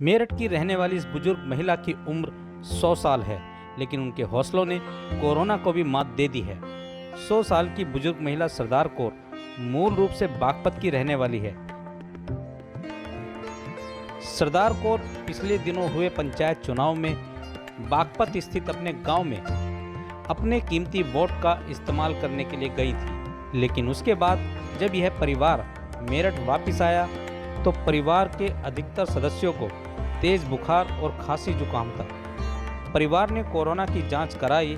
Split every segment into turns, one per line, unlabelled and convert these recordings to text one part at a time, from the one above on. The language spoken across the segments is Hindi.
मेरठ की रहने वाली इस बुजुर्ग महिला की उम्र 100 साल है, लेकिन उनके हौसलों ने कोरोना को भी मात दे दी है। 100 साल की बुजुर्ग महिला सरदार कौर मूल रूप से बागपत की रहने वाली है। सरदार कौर पिछले दिनों हुए पंचायत चुनाव में बागपत स्थित अपने गांव में अपने कीमती वोट का इस्तेमाल करने के लिए गई थी, लेकिन उसके बाद जब यह परिवार मेरठ वापस आया तो परिवार के अधिकतर सदस्यों को तेज बुखार और खांसी जुकाम था। परिवार ने कोरोना की जांच कराई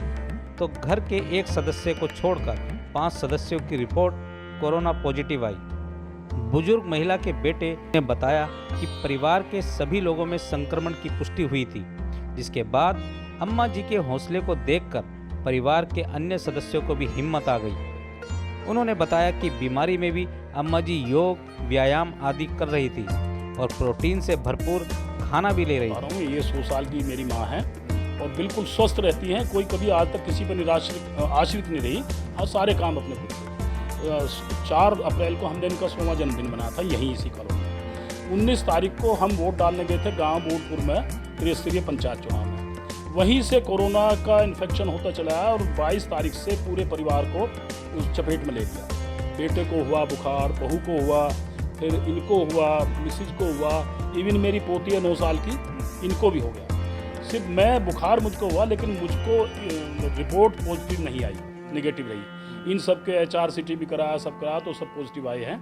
तो घर के एक सदस्य को छोड़कर 5 सदस्यों की रिपोर्ट कोरोना पॉजिटिव आई। बुजुर्ग महिला के बेटे ने बताया कि परिवार के सभी लोगों में संक्रमण की पुष्टि हुई थी, जिसके बाद अम्मा जी के हौसले को देखकर परिवार के अन्य सदस्यों को भी हिम्मत आ गई। उन्होंने बताया कि बीमारी में भी अम्मा जी योग, व्यायाम आदि कर रही थी और प्रोटीन से भरपूर खाना भी ले रही थी।
ये 100 साल की मेरी माँ है और बिल्कुल स्वस्थ रहती हैं। कोई कभी आज तक किसी पर आश्रित नहीं रही और सारे काम अपने खुद से। 4 अप्रैल को हमने इनका 100वां जन्मदिन मनाया था यहीं इसी कॉलोनी में। 19 तारीख को हम वोट डालने गए थे गांव बूढ़पुर में त्रिस्तरीय पंचायत चुनाव में। वहीं से कोरोना का इन्फेक्शन होता चला है और 22 तारीख से पूरे परिवार को उस चपेट में ले लिया। बेटे को हुआ बुखार, बहू को हुआ, फिर इनको हुआ, मिसिज को हुआ, इवन मेरी पोती है 9 साल की, इनको भी हो गया। सिर्फ मैं बुखार मुझको हुआ, लेकिन मुझको रिपोर्ट पॉजिटिव नहीं आई, नेगेटिव रही। इन सब के HRCT भी कराया, सब कराया तो सब पॉजिटिव आए हैं।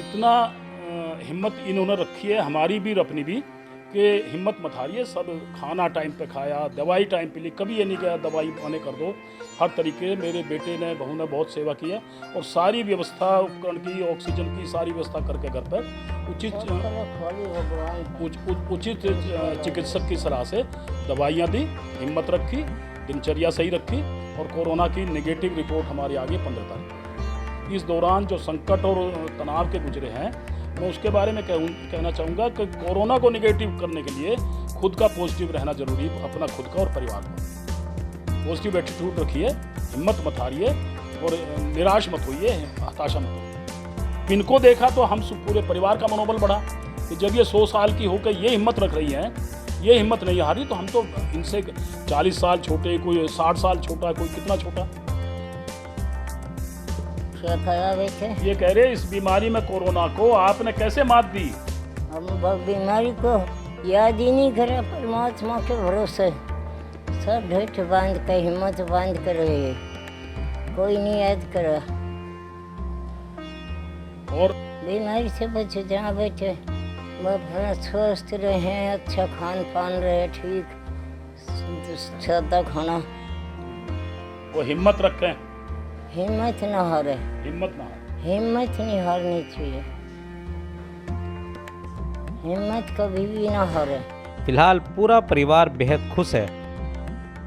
इतना हिम्मत इन्होंने रखी है, हमारी भी और अपनी भी, कि हिम्मत मत हारिए। सब खाना टाइम पे खाया, दवाई टाइम पे ली, कभी ये नहीं कहा दवाई बहाने कर दो। हर तरीके मेरे बेटे ने, बहू ने बहुत सेवा की है और सारी व्यवस्था उपकरण की, ऑक्सीजन की सारी व्यवस्था करके घर पर उचित चिकित्सक की सलाह से दवाइयाँ दी, हिम्मत रखी, दिनचर्या सही रखी और कोरोना की नेगेटिव रिपोर्ट हमारी आ गई 15 तारीख। इस दौरान जो संकट और तनाव के गुजरे हैं, मैं उसके बारे में कहना चाहूँगा कि कोरोना को नेगेटिव करने के लिए खुद का पॉजिटिव रहना जरूरी है, अपना खुद का और परिवार का। पॉजिटिव एटीट्यूड रखिए, हिम्मत मत हारिए और निराश मत होइए, हताशा मत होइए। इनको देखा तो हम पूरे परिवार का मनोबल बढ़ा कि जब ये 100 साल की होकर ये हिम्मत रख रही हैं, ये हिम्मत नहीं हारी, तो हम तो इनसे 40 साल छोटे, कोई 60 साल छोटा, कोई कितना छोटा। ये कह रहे इस बीमारी में, कोरोना को आपने कैसे मात दी?
हम बीमारी को याद ही नहीं करे, परमात्मा के भरोसे सब ढेठ बांध कर, हिम्मत बांध कर रहे, कोई नहीं याद करा। और बीमारी से बचे जहाँ बैठे, अपना स्वस्थ रहे, अच्छा खान पान रहे, ठीक सादा खाना।
वो हिम्मत रखें,
हिम्मत न हारे,
हिम्मत ना हारे,
हिम्मत नहीं हारनी चाहिए, हिम्मत कभी भी ना हारे।
फिलहाल पूरा परिवार बेहद खुश है।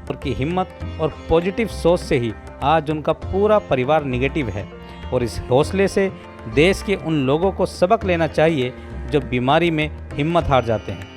उनकी हिम्मत और पॉजिटिव सोच से ही आज उनका पूरा परिवार नेगेटिव है और इस हौसले से देश के उन लोगों को सबक लेना चाहिए जो बीमारी में हिम्मत हार जाते हैं।